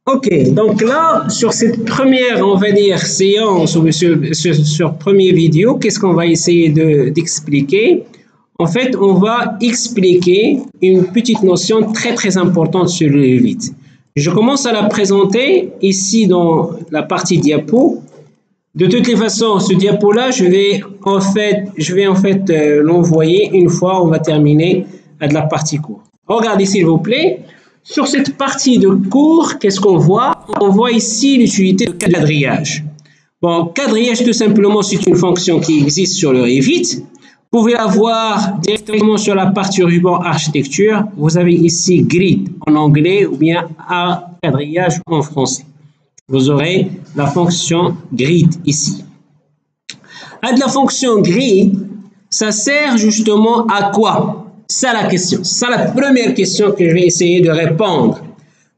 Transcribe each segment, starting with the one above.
Ok, donc là, sur cette première, on va dire, séance ou sur première vidéo, qu'est-ce qu'on va essayer d'expliquer? En fait, on va expliquer une petite notion très très importante sur le Revit. Je commence à la présenter ici dans la partie diapo. De toutes les façons, ce diapo-là, je vais en fait l'envoyer une fois on va terminer de la partie cours. Regardez s'il vous plaît. Sur cette partie de cours, qu'est-ce qu'on voit? On voit ici l'utilité de quadrillage. Bon, quadrillage tout simplement, c'est une fonction qui existe sur le Revit. Vous pouvez la voir directement sur la partie ruban architecture. Vous avez ici grid en anglais ou bien quadrillage en français. Vous aurez la fonction grid ici. De la fonction grid, ça sert justement à quoi? C'est ça la question. C'est ça la première question que je vais essayer de répondre.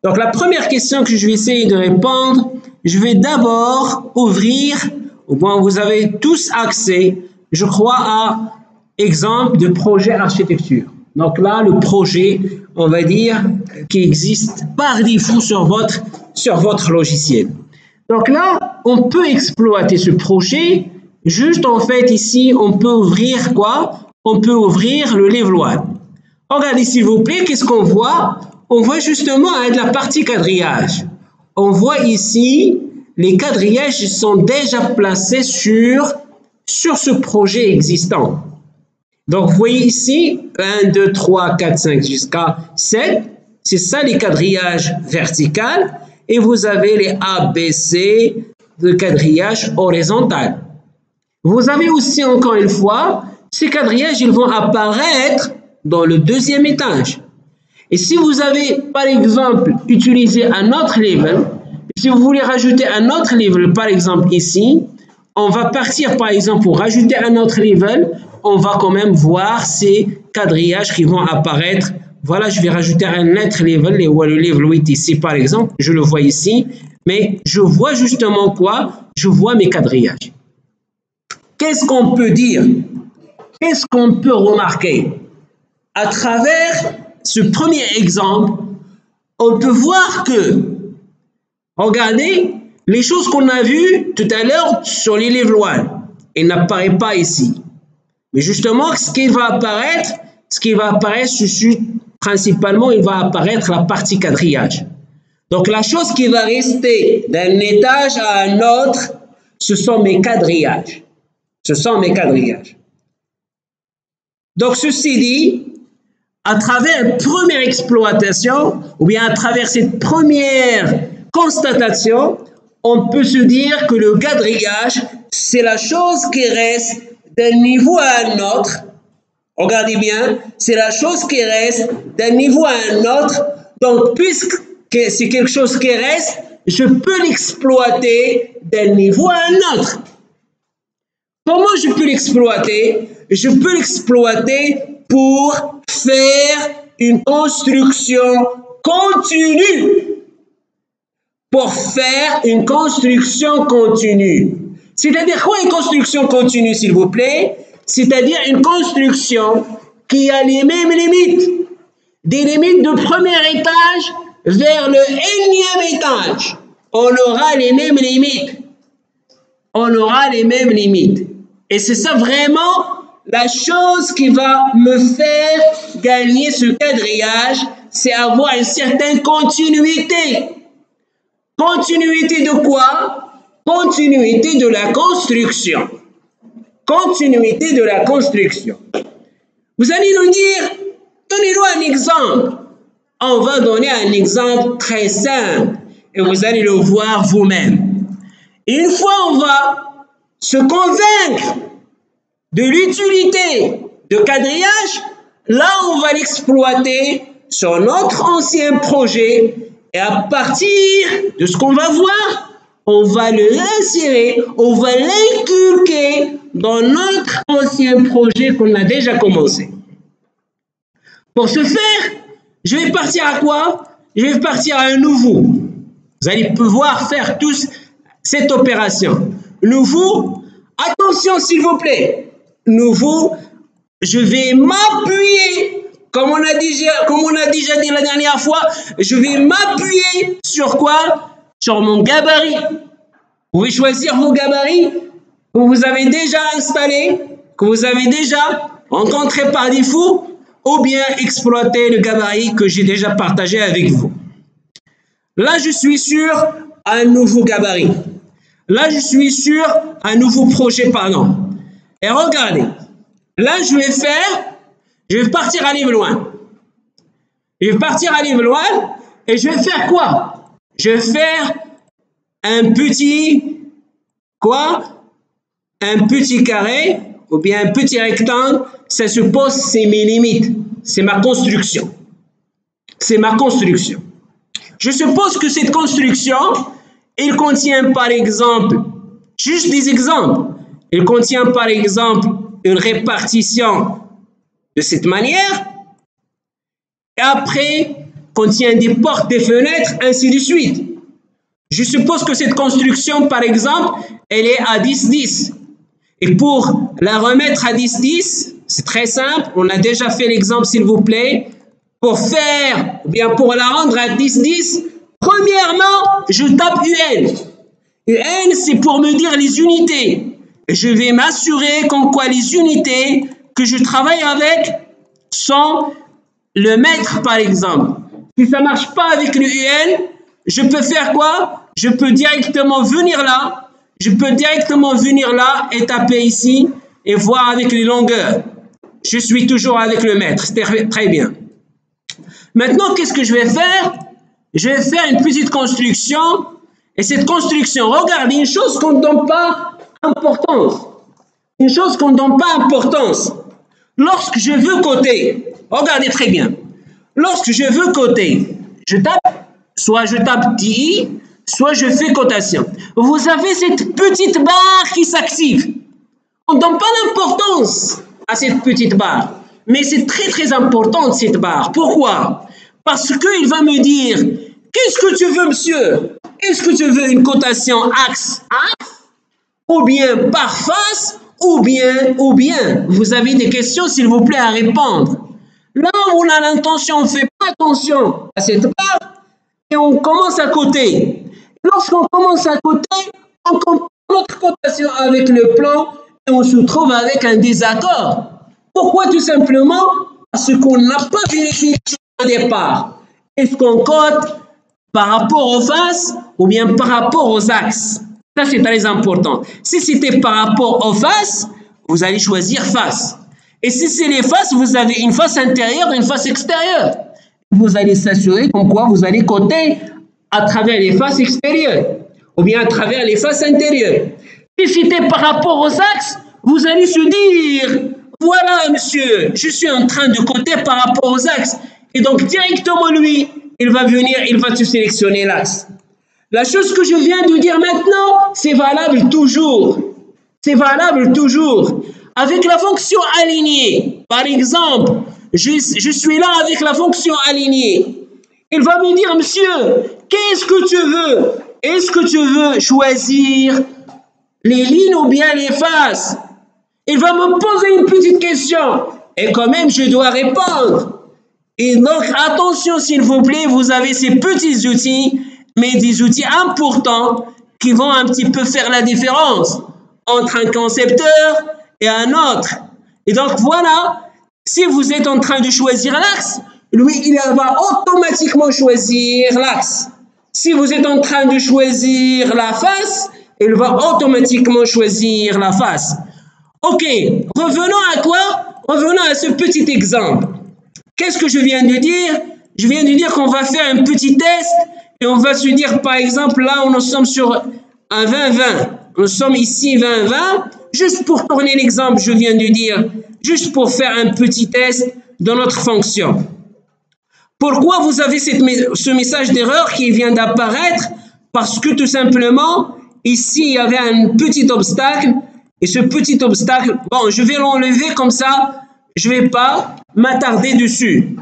Donc la première question que je vais essayer de répondre, je vais d'abord ouvrir, au moins vous avez tous accès, je crois, à exemple de projet architecture. Donc là, le projet, on va dire, qui existe par défaut sur votre logiciel. Donc là, on peut exploiter ce projet. Juste en fait, ici, on peut ouvrir quoi? On peut ouvrir le level 1. Regardez s'il vous plaît, qu'est-ce qu'on voit? On voit justement de la partie quadrillage. On voit ici, les quadrillages sont déjà placés sur ce projet existant. Donc, vous voyez ici, 1, 2, 3, 4, 5 jusqu'à 7. C'est ça les quadrillages verticaux. Et vous avez les A, B, C, de quadrillage horizontal. Vous avez aussi, encore une fois, ces quadrillages, ils vont apparaître dans le deuxième étage. Et si vous avez, par exemple, utilisé un autre level, si vous voulez rajouter un autre level, par exemple ici, on va partir, par exemple, pour rajouter un autre level, on va quand même voir ces quadrillages qui vont apparaître. Voilà, je vais rajouter un autre level, le level 8 ici, par exemple, je le vois ici, mais je vois justement quoi? Je vois mes quadrillages. Qu'est-ce qu'on peut dire? Qu'est-ce qu'on peut remarquer? À travers ce premier exemple, on peut voir que, regardez, les choses qu'on a vues tout à l'heure sur les level 1, elles n'apparaissent pas ici. Mais justement, ce qui va apparaître, principalement, il va apparaître la partie quadrillage. Donc, la chose qui va rester d'un étage à un autre, ce sont mes quadrillages. Donc, ceci dit, à travers une première exploitation, ou bien à travers cette première constatation, on peut se dire que le quadrillage, c'est la chose qui reste d'un niveau à un autre. Regardez bien, c'est la chose qui reste d'un niveau à un autre. Donc, puisque c'est quelque chose qui reste, je peux l'exploiter d'un niveau à un autre. Comment je peux l'exploiter? Je peux l'exploiter pour faire une construction continue. C'est-à-dire quoi une construction continue, s'il vous plaît? C'est-à-dire une construction qui a les mêmes limites. Des limites de premier étage vers le énième étage. On aura les mêmes limites. Et c'est ça vraiment la chose qui va me faire gagner ce quadrillage, c'est avoir une certaine continuité. Continuité de quoi? Continuité de la construction. Vous allez nous dire, donnez-nous un exemple. On va donner un exemple très simple et vous allez le voir vous-même. Une fois on va se convaincre de l'utilité de quadrillage, là on va l'exploiter sur notre ancien projet et à partir de ce qu'on va voir, on va l'insérer, on va l'inculquer dans notre ancien projet qu'on a déjà commencé. Pour ce faire, je vais partir à quoi? Je vais partir à un nouveau. Vous allez pouvoir faire tous cette opération. Nouveau, attention s'il vous plaît. Nouveau, je vais m'appuyer comme on a déjà dit la dernière fois, je vais m'appuyer sur quoi? Sur mon gabarit. Vous pouvez choisir vos gabarits que vous avez déjà installés, que vous avez déjà rencontrés par défaut, ou bien exploiter le gabarit que j'ai déjà partagé avec vous. Là, je suis sur un nouveau gabarit. Là, je suis sur un nouveau projet, pardon. Et regardez, là, je vais partir à livre loin. Je vais partir à livre loin et je vais faire quoi? Je vais faire un petit, quoi? Un petit carré ou bien un petit rectangle. Ça suppose c'est mes limites. C'est ma construction. C'est ma construction. Je suppose que cette construction, il contient par exemple, juste des exemples, il contient par exemple une répartition de cette manière, et après contient des portes, des fenêtres, ainsi de suite. Je suppose que cette construction, par exemple, elle est à 10-10. Et pour la remettre à 10-10, c'est très simple, on a déjà fait l'exemple s'il vous plaît. Pour faire, ou bien pour la rendre à 10-10, premièrement, je tape UN. UN, c'est pour me dire les unités. Et je vais m'assurer qu'en quoi les unités que je travaille avec sont le mètre, par exemple. Si ça ne marche pas avec le UN, je peux faire quoi? Je peux directement venir là. Je peux directement venir là et taper ici et voir avec les longueurs. Je suis toujours avec le mètre. C'est très bien. Maintenant, qu'est-ce que je vais faire? Je vais faire une petite construction. Et cette construction, regardez, une chose qu'on ne donne pas importance. Une chose qu'on ne donne pas importance. Lorsque je veux coter, regardez très bien. Lorsque je veux coter, je tape, soit je tape TI, soit je fais cotation. Vous avez cette petite barre qui s'active. On ne donne pas d'importance à cette petite barre. Mais c'est très très important cette barre. Pourquoi? Parce qu'il va me dire, qu'est-ce que tu veux monsieur? Est-ce que tu veux une cotation axe-axe? Ou bien par face? Ou bien, vous avez des questions s'il vous plaît à répondre. Là où on a l'intention, on fait pas attention à cette barre et on commence à coter. Lorsqu'on commence à coter, on compare notre cotation avec le plan et on se trouve avec un désaccord. Pourquoi? Tout simplement parce qu'on n'a pas vérifié au départ. Est-ce qu'on cote par rapport aux faces ou bien par rapport aux axes? Ça, c'est très important. Si c'était par rapport aux faces, vous allez choisir face. Et si c'est les faces, vous avez une face intérieure et une face extérieure. Vous allez s'assurer comme quoi vous allez coter à travers les faces extérieures ou bien à travers les faces intérieures. Si c'était par rapport aux axes, vous allez se dire, voilà monsieur, je suis en train de coter par rapport aux axes. Et donc directement lui, il va venir, il va te sélectionner l'axe. La chose que je viens de dire maintenant, c'est valable toujours. C'est valable toujours. Avec la fonction alignée, par exemple, je suis là avec la fonction alignée. Il va me dire, monsieur, qu'est-ce que tu veux? Est-ce que tu veux choisir les lignes ou bien les faces? Il va me poser une petite question. Et quand même, je dois répondre. Et donc, attention, s'il vous plaît, vous avez ces petits outils, mais des outils importants qui vont un petit peu faire la différence entre un concepteur et un autre. Et donc, voilà, si vous êtes en train de choisir l'axe, lui, il va automatiquement choisir l'axe. Si vous êtes en train de choisir la face, il va automatiquement choisir la face. Ok, revenons à quoi? Revenons à ce petit exemple. Qu'est-ce que je viens de dire? Je viens de dire qu'on va faire un petit test et on va se dire, par exemple, là, nous sommes sur un 20-20. Nous sommes ici 20-20. Juste pour tourner l'exemple, je viens de dire, juste pour faire un petit test de notre fonction. Pourquoi vous avez ce message d'erreur qui vient d'apparaître? Parce que tout simplement, ici, il y avait un petit obstacle. Et ce petit obstacle, bon, je vais l'enlever comme ça, je ne vais pas m'attarder dessus.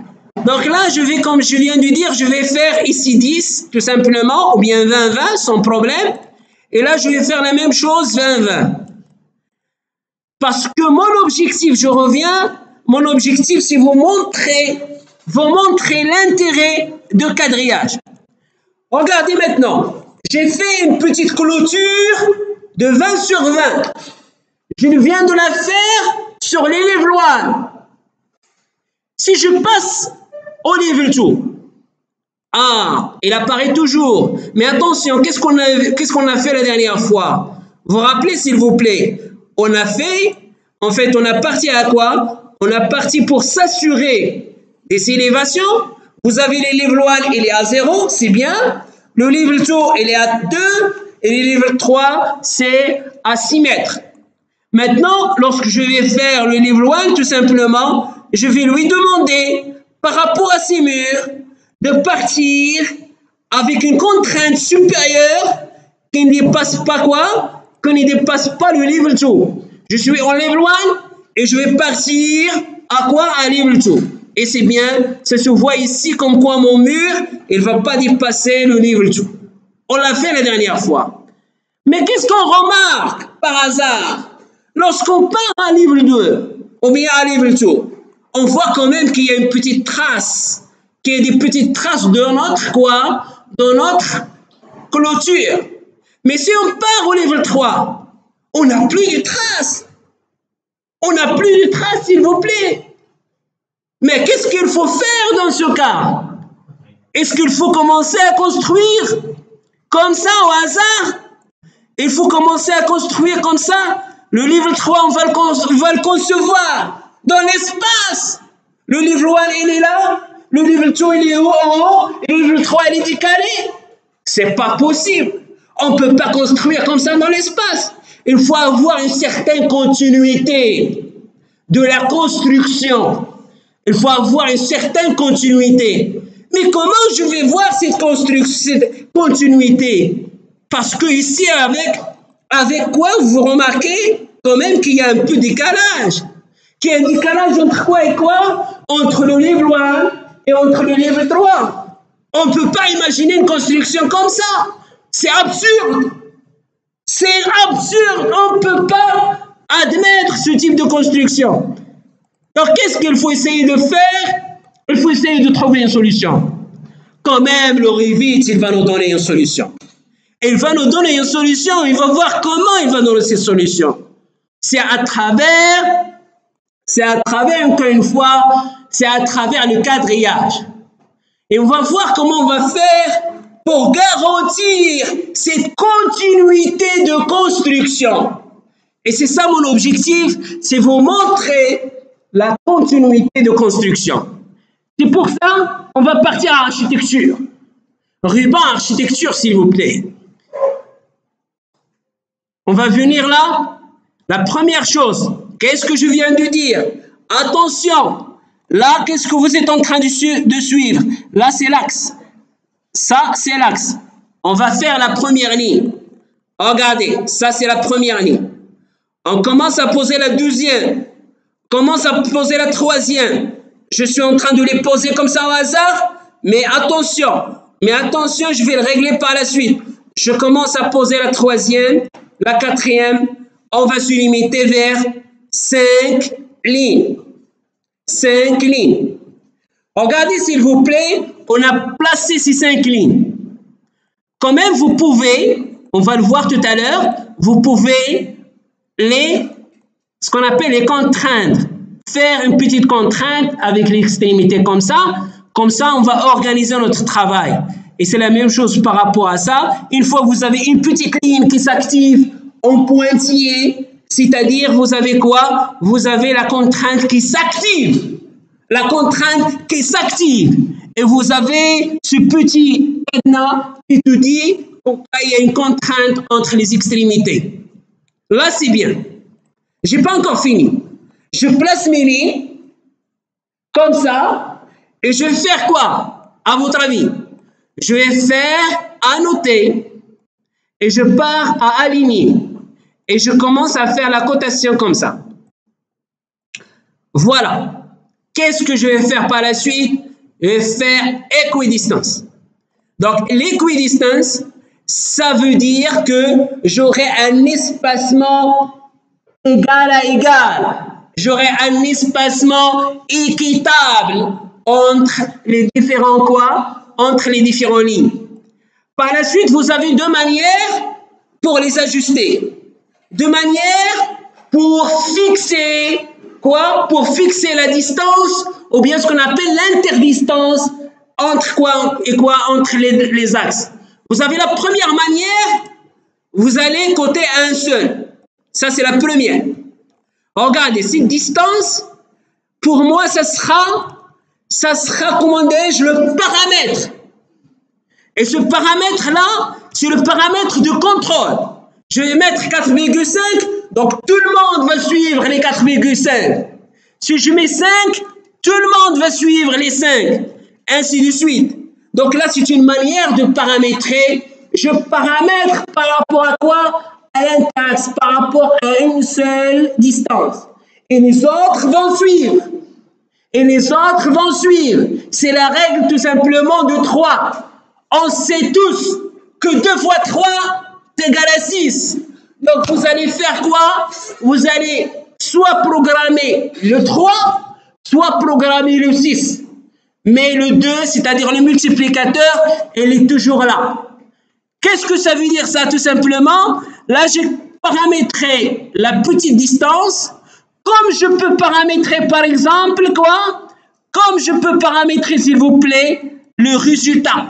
Donc là, je vais, comme je viens de dire, je vais faire ici 10, tout simplement, ou bien 20-20, sans problème. Et là, je vais faire la même chose, 20-20. Parce que mon objectif, je reviens, mon objectif, c'est vous montrer l'intérêt de quadrillage. Regardez maintenant, j'ai fait une petite clôture de 20 sur 20. Je viens de la faire sur les level 1. Si je passe au level 2, il apparaît toujours. Mais attention, qu'est-ce qu'on a fait la dernière fois? Vous vous rappelez, s'il vous plaît? On a parti à quoi? On a parti pour s'assurer des élévations. Vous avez les level 1, il est à 0, c'est bien. Le level 2, il est à 2. Et le level 3, c'est à 6 mètres. Maintenant, lorsque je vais faire le level 1, tout simplement, je vais lui demander, par rapport à ces murs, de partir avec une contrainte supérieure qui ne dépasse pas quoi? Qui ne dépasse pas le level 2. Je suis en level 1 et je vais partir à quoi? À level 2. Et c'est bien, ça se voit ici comme quoi mon mur, il ne va pas dépasser le level 2. On l'a fait la dernière fois. Mais qu'est-ce qu'on remarque par hasard? Lorsqu'on part à level 2 ou bien à level 2, on voit quand même qu'il y a une petite trace, qu'il y a des petites traces de notre quoi? De notre clôture. Mais si on part au level 3, on n'a plus de traces. On n'a plus de traces, s'il vous plaît. Mais qu'est-ce qu'il faut faire dans ce cas? Est-ce qu'il faut commencer à construire comme ça au hasard? Il faut commencer à construire comme ça. Le level 3, on va le concevoir dans l'espace. Le level 1, il est là. Le level 2, il est en haut. Et le level 3, il est décalé. C'est pas possible. On ne peut pas construire comme ça dans l'espace. Il faut avoir une certaine continuité de la construction. Il faut avoir une certaine continuité. Mais comment je vais voir cette continuité? Parce que ici, avec quoi vous remarquez quand même qu'il y a un peu de décalage. Qu'il y a un décalage entre quoi et quoi? Entre le level 1 et entre le level 3. On ne peut pas imaginer une construction comme ça. C'est absurde. C'est absurde. On ne peut pas admettre ce type de construction. Donc, qu'est-ce qu'il faut essayer de faire? Il faut essayer de trouver une solution. Quand même, le Revit, il va nous donner une solution. Il va nous donner une solution. Il va voir comment il va nous donner cette solution. C'est à travers, encore une fois, c'est à travers le quadrillage. Et on va voir comment on va faire pour garantir cette continuité de construction. Et c'est ça mon objectif, c'est vous montrer la continuité de construction. C'est pour ça qu'on va partir à l'architecture. Ruban architecture, s'il vous plaît. On va venir là. La première chose, qu'est-ce que je viens de dire? Attention, là, qu'est-ce que vous êtes en train de suivre? Là, c'est l'axe. Ça, c'est l'axe. On va faire la première ligne. Regardez, ça, c'est la première ligne. On commence à poser la deuxième. On commence à poser la troisième. Je suis en train de les poser comme ça au hasard. Mais attention, je vais le régler par la suite. Je commence à poser la troisième, la quatrième. On va se limiter vers 5 lignes. 5 lignes. Regardez, s'il vous plaît, on a placé ces 5 lignes. Quand même, vous pouvez, on va le voir tout à l'heure, vous pouvez ce qu'on appelle les contraindre. Faire une petite contrainte avec l'extrémité comme ça, on va organiser notre travail. Et c'est la même chose par rapport à ça. Une fois que vous avez une petite ligne qui s'active en pointillé, c'est-à-dire vous avez quoi? Vous avez la contrainte qui s'active. La contrainte qui s'active. Et vous avez ce petit cadenas qui te dit qu'il y a une contrainte entre les extrémités. Là, c'est bien. Je n'ai pas encore fini. Je place mes lignes comme ça et je vais faire quoi? À votre avis? Je vais faire annoter et je pars à aligner et je commence à faire la cotation comme ça. Voilà. Qu'est-ce que je vais faire par la suite? Je vais faire équidistance. Donc, l'équidistance, ça veut dire que j'aurai un espacement égal à égal j'aurai un espacement équitable entre les différents quoi? Entre les différentes lignes. Par la suite, vous avez deux manières pour les ajuster. Deux manières pour fixer quoi? Pour fixer la distance ou bien ce qu'on appelle l'interdistance entre quoi et quoi? Entre les axes. Vous avez la première manière, vous allez coter à un seul. Ça, c'est la première. Regardez, cette distance, pour moi, ça sera, comment dirais-je, le paramètre. Et ce paramètre-là, c'est le paramètre de contrôle. Je vais mettre 4,5, donc tout le monde va suivre les 4,5. Si je mets 5, tout le monde va suivre les 5, ainsi de suite. Donc là, c'est une manière de paramétrer. Je paramètre par rapport à quoi? À un axe, par rapport à une seule distance. Et les autres vont suivre. Et les autres vont suivre. C'est la règle tout simplement de 3. On sait tous que 2 fois 3 est égal à 6. Donc vous allez faire quoi? Vous allez soit programmer le 3, soit programmer le 6. Mais le 2, c'est-à-dire le multiplicateur, il est toujours là. Qu'est-ce que ça veut dire ça? Tout simplement, là j'ai paramétré la petite distance, comme je peux paramétrer par exemple quoi? Comme je peux paramétrer s'il vous plaît le résultat.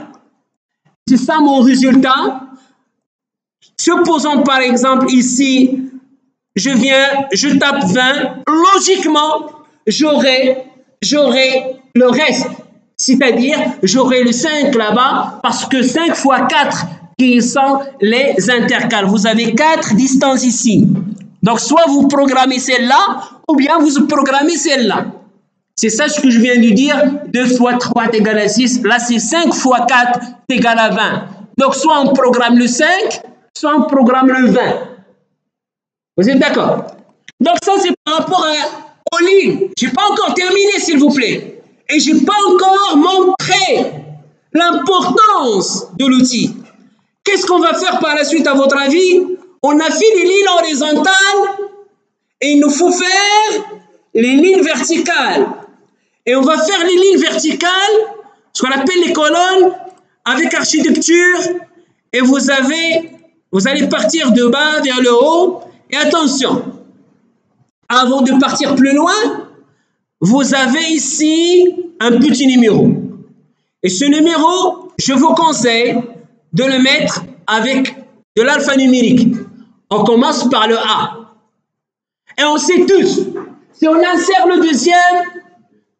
C'est ça mon résultat. Supposons par exemple ici, je tape 20, logiquement j'aurai le reste. C'est-à-dire, j'aurai le 5 là-bas, parce que 5 fois 4, qui sont les intercales. Vous avez 4 distances ici. Donc, soit vous programmez celle-là, ou bien vous programmez celle-là. C'est ça ce que je viens de dire. 2 fois 3 est égal à 6. Là, c'est 5 fois 4 est égal à 20. Donc, soit on programme le 5, soit on programme le 20. Vous êtes d'accord? Donc, ça, c'est par rapport aux lignes. Je n'ai pas encore terminé, s'il vous plaît. Et je n'ai pas encore montré l'importance de l'outil. Qu'est-ce qu'on va faire par la suite, à votre avis? On a fait les lignes horizontales et il nous faut faire les lignes verticales. Et on va faire les lignes verticales, ce qu'on appelle les colonnes, avec architecture. Et vous allez partir de bas vers le haut. Et attention, avant de partir plus loin, vous avez ici un petit numéro. Et ce numéro, je vous conseille de le mettre avec de l'alphanumérique. On commence par le A. Et on sait tous, si on insère le deuxième,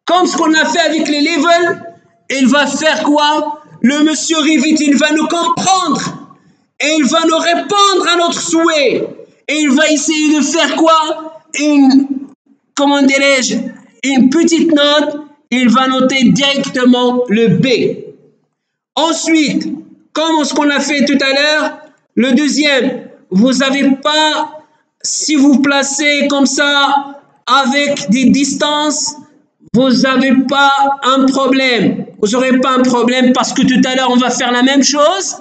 comme ce qu'on a fait avec les levels, il va faire quoi? Le monsieur Revit, il va nous comprendre. Et il va nous répondre à notre souhait. Et il va essayer de faire quoi? Comment dirais-je? Une petite note, il va noter directement le B. Ensuite, comme ce qu'on a fait tout à l'heure, le deuxième, vous n'avez pas, si vous placez comme ça, avec des distances, vous n'avez pas un problème. Vous n'aurez pas un problème parce que tout à l'heure, on va faire la même chose.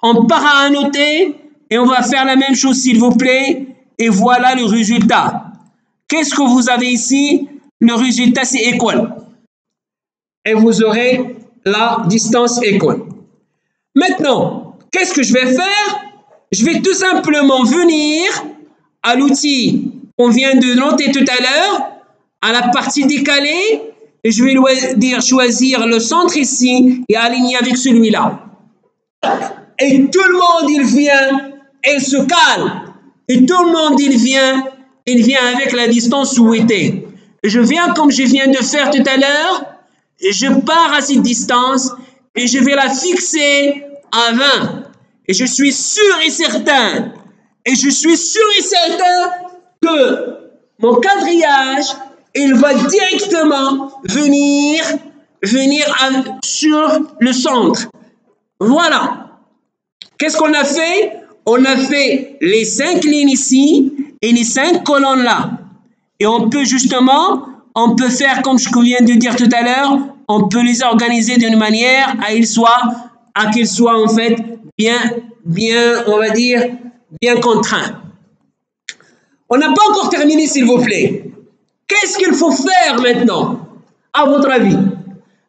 On part à annoter et on va faire la même chose, s'il vous plaît. Et voilà le résultat. Qu'est-ce que vous avez ici? Le résultat, c'est équal. Et vous aurez la distance équal. Maintenant, qu'est-ce que je vais faire? Je vais tout simplement venir à l'outil qu'on vient de noter tout à l'heure, à la partie décalée, et je vais choisir le centre ici et aligner avec celui-là. Et tout le monde, il vient, il se calme. Et tout le monde, il vient avec la distance souhaitée. Je viens comme je viens de faire tout à l'heure, et je pars à cette distance et je vais la fixer à 20. Et je suis sûr et certain, que mon quadrillage, il va directement venir sur le centre. Voilà. Qu'est-ce qu'on a fait? On a fait les 5 lignes ici et les 5 colonnes là. Et on peut justement, faire comme je viens de dire tout à l'heure, on peut les organiser d'une manière à qu'ils soient en fait bien, on va dire, bien contraints. On n'a pas encore terminé, s'il vous plaît. Qu'est-ce qu'il faut faire maintenant, à votre avis?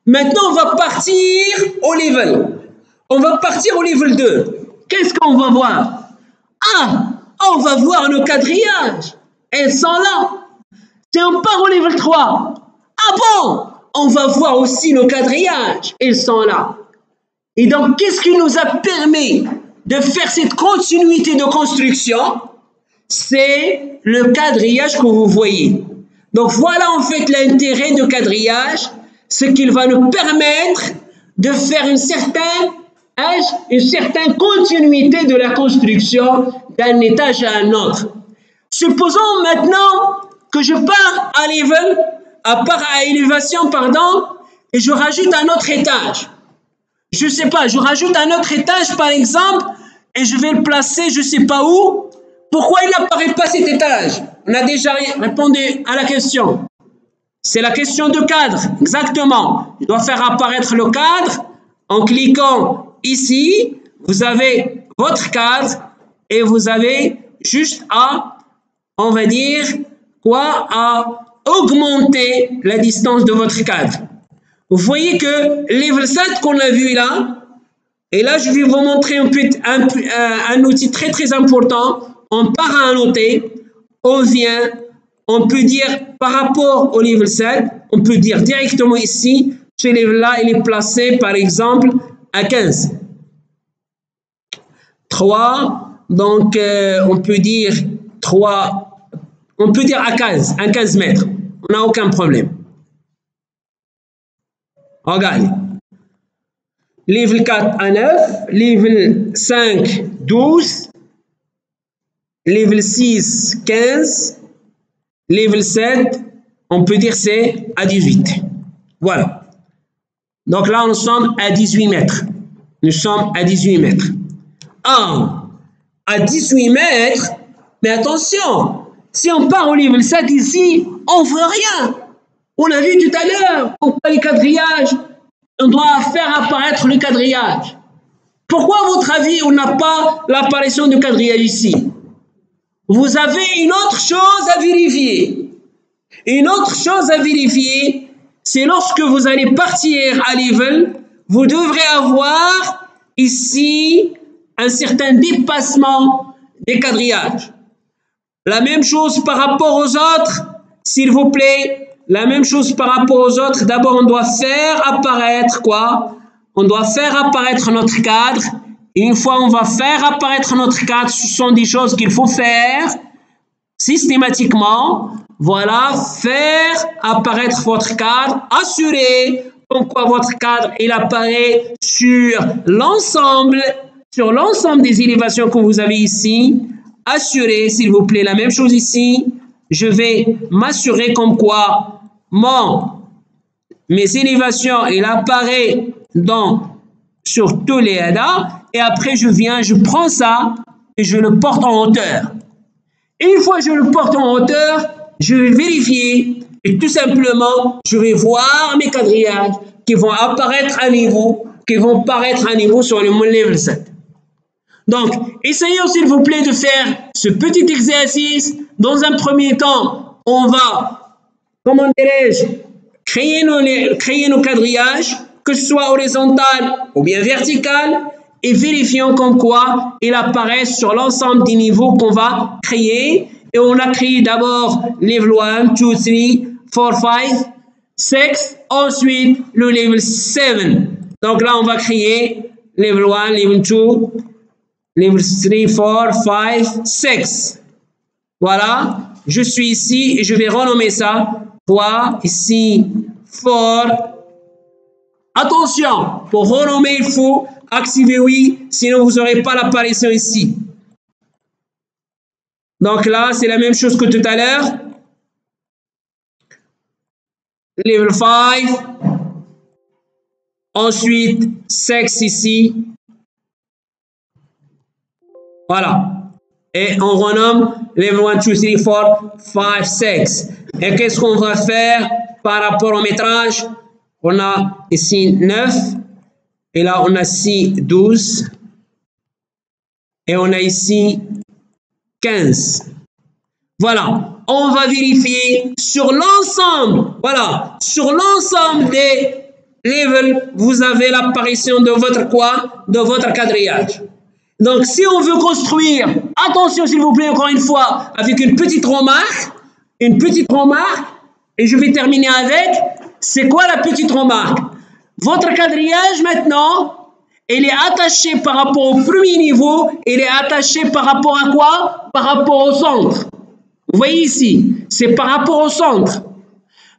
Maintenant, on va partir au level. On va partir au level 2. Qu'est-ce qu'on va voir? Ah, on va voir nos quadrillages. Elles sont là. Si on part au level 3, ah bon, on va voir aussi nos quadrillages. Ils sont là. Et donc, qu'est-ce qui nous a permis de faire cette continuité de construction? C'est le quadrillage que vous voyez. Donc, voilà en fait l'intérêt du quadrillage, ce qu'il va nous permettre de faire une certaine continuité de la construction d'un étage à un autre. Supposons maintenant que je pars à élévation, et je rajoute un autre étage. Je ne sais pas, je rajoute un autre étage par exemple, et je vais le placer je ne sais pas où. Pourquoi il n'apparaît pas cet étage? On a déjà répondu à la question. C'est la question de cadre, exactement. Je dois faire apparaître le cadre en cliquant ici. Vous avez votre cadre et vous avez juste à, on va dire, à augmenter la distance de votre cadre. Vous voyez que level 7 qu'on a vu là, et là je vais vous montrer un outil très très important. On part à annoter, on vient, on peut dire par rapport au level 7, on peut dire directement ici, ce level-là, il est placé par exemple à 15. 3, donc on peut dire 3, on peut dire à 15 mètres. On n'a aucun problème. Regardez. Level 4 à 9, level 5, 12. Level 6, 15. Level 7, on peut dire c'est à 18. Voilà. Donc là, nous sommes à 18 mètres. Nous sommes à 18 mètres. Ah, à 18 mètres, mais attention, si on part au level 7 ici, on ne voit rien. On a vu tout à l'heure, on voit les quadrillages, on doit faire apparaître le quadrillage. Pourquoi, à votre avis, on n'a pas l'apparition du quadrillage ici? Vous avez une autre chose à vérifier. Une autre chose à vérifier, c'est lorsque vous allez partir à level, vous devrez avoir ici un certain dépassement des quadrillages. La même chose par rapport aux autres, s'il vous plaît. La même chose par rapport aux autres. D'abord, on doit faire apparaître quoi? On doit faire apparaître notre cadre. Et une fois on va faire apparaître notre cadre, ce sont des choses qu'il faut faire systématiquement. Voilà, faire apparaître votre cadre. Assurez comme quoi votre cadre il apparaît sur l'ensemble des élévations que vous avez ici. Assurez s'il vous plaît la même chose ici. Je vais m'assurer comme quoi mes élévations il apparaît sur tous les ADA. Et après, je prends ça et je le porte en hauteur. Et une fois que je le porte en hauteur, je vais vérifier et tout simplement, je vais voir mes quadrillages qui vont apparaître à niveau, sur le level 7. Donc, essayez s'il vous plaît de faire ce petit exercice. Dans un premier temps, on va, comment dirais-je, créer nos quadrillages, que ce soit horizontal ou bien vertical, et vérifions comme quoi il apparaît sur l'ensemble des niveaux qu'on va créer. Et on a créé d'abord level 1, 2, 3, 4, 5, 6, ensuite le level 7. Donc là, on va créer level 1, level 2, level 3, 4, 5, 6. Voilà, je suis ici et je vais renommer ça 3, ici 4. Attention, pour renommer, il faut activer oui, sinon vous n'aurez pas l'apparition ici. Donc là, c'est la même chose que tout à l'heure. Level 5. Ensuite, 6 ici. Voilà. Et on renomme level 1, 2, 3, 4, 5, 6. Et qu'est-ce qu'on va faire par rapport au métrage? On a ici 9. Et là, on a ici 12. Et on a ici 15. Voilà. on va vérifier sur l'ensemble, voilà, sur l'ensemble des levels, vous avez l'apparition de votre quoi? De votre quadrillage. Donc, si on veut construire, attention s'il vous plaît, encore une fois, avec une petite remarque, et je vais terminer avec, c'est quoi la petite remarque? Votre quadrillage maintenant, il est attaché par rapport au premier niveau, il est attaché par rapport à quoi? Par rapport au centre. Vous voyez ici, c'est par rapport au centre.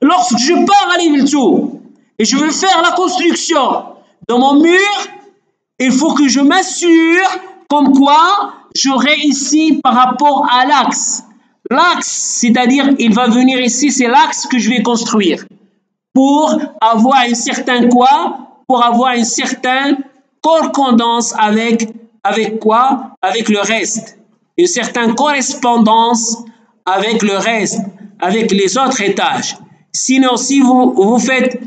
Lorsque je pars à level 2 et je veux faire la construction dans mon mur, il faut que je m'assure comme quoi j'aurai ici par rapport à l'axe. L'axe, c'est-à-dire il va venir ici, c'est l'axe que je vais construire pour avoir un certain quoi? Pour avoir une certaine correspondance avec quoi? Avec le reste. Une certaine correspondance avec le reste, avec les autres étages. Sinon, si vous faites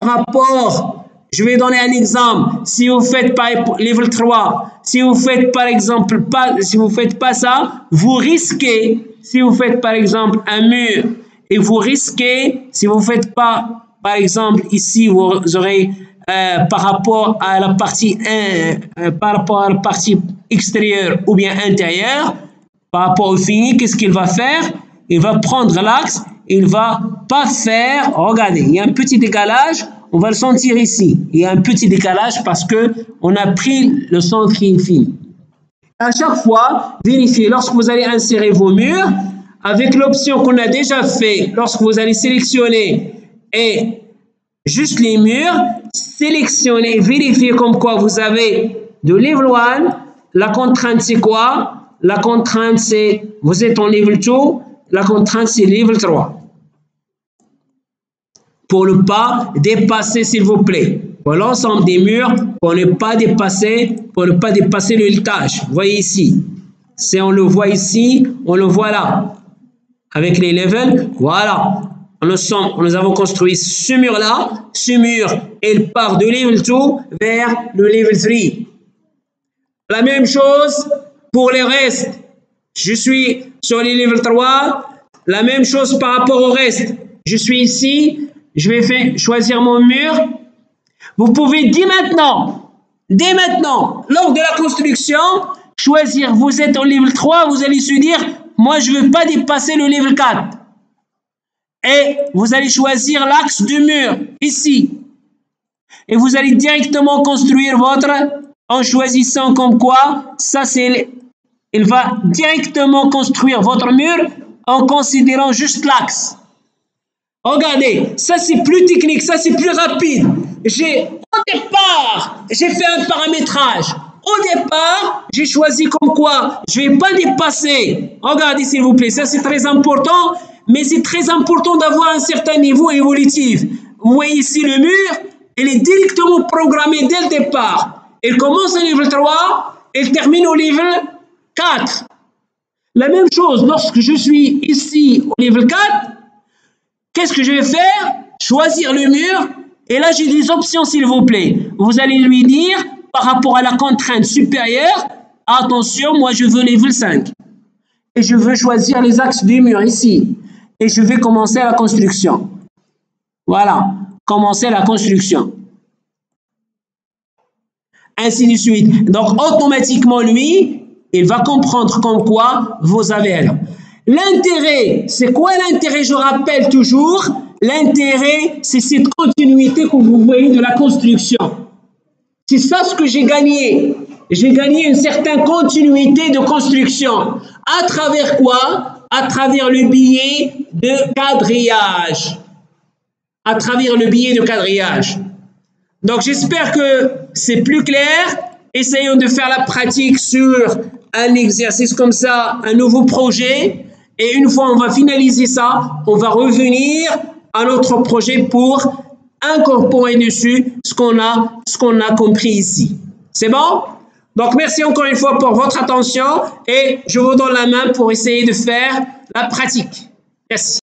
rapport, je vais donner un exemple, si vous faites par level 3, si vous faites par exemple pas ça, vous risquez, si vous faites par exemple un mur et vous risquez, si vous faites pas par exemple ici, vous aurez par rapport à la partie extérieure ou bien intérieure, par rapport au fini, qu'est-ce qu'il va faire? Il va prendre l'axe, il va pas faire, regardez, il y a un petit décalage, on va le sentir ici. Il y a un petit décalage parce que on a pris le centre qui est fini. À chaque fois, vérifiez lorsque vous allez insérer vos murs, avec l'option qu'on a déjà fait, lorsque vous allez sélectionner et juste les murs, sélectionnez, vérifiez comme quoi vous avez de level 1, la contrainte c'est quoi? La contrainte c'est, vous êtes en level 2, la contrainte c'est level 3. Pour ne pas dépasser s'il vous plaît, pour l'ensemble des murs, pour ne pas dépasser le litage. Vous voyez ici, si on le voit ici, on le voit là, avec les levels, voilà. Nous avons construit ce mur-là. Ce mur, il part de level 2 vers le level 3. La même chose pour les restes. Je suis sur les level 3. La même chose par rapport au reste. Je suis ici. Je vais choisir mon mur. Vous pouvez dès maintenant, lors de la construction, choisir. Vous êtes au level 3, vous allez se dire, moi je ne veux pas dépasser le level 4. Et vous allez choisir l'axe du mur, ici. Et vous allez directement construire en choisissant comme quoi, ça c'est, il va directement construire votre mur en considérant juste l'axe. Regardez, ça c'est plus technique, ça c'est plus rapide. Au départ, j'ai fait un paramétrage. Au départ, j'ai choisi comme quoi, je ne vais pas dépasser. Regardez s'il vous plaît, ça c'est très important. Mais c'est très important d'avoir un certain niveau évolutif. Vous voyez ici le mur, il est directement programmé dès le départ. Il commence au niveau 3, il termine au niveau 4. La même chose, lorsque je suis ici au niveau 4, qu'est-ce que je vais faire? Choisir le mur. Et là, j'ai des options, s'il vous plaît. Vous allez lui dire, par rapport à la contrainte supérieure, attention, moi je veux level 5. Et je veux choisir les axes du mur ici. Et je vais commencer la construction. Voilà, commencer la construction. Ainsi de suite. Donc, automatiquement, lui, il va comprendre comme quoi vous avez. L'intérêt, c'est quoi l'intérêt? Je rappelle toujours, l'intérêt, c'est cette continuité que vous voyez de la construction. C'est ça ce que j'ai gagné. J'ai gagné une certaine continuité de construction. À travers quoi? À travers le biais de quadrillage. À travers le biais de quadrillage. Donc, j'espère que c'est plus clair. Essayons de faire la pratique sur un exercice comme ça, un nouveau projet. Et une fois on va finaliser ça, on va revenir à notre projet pour incorporer dessus ce qu'on a compris ici. C'est bon? Donc, merci encore une fois pour votre attention et je vous donne la main pour essayer de faire la pratique. Merci.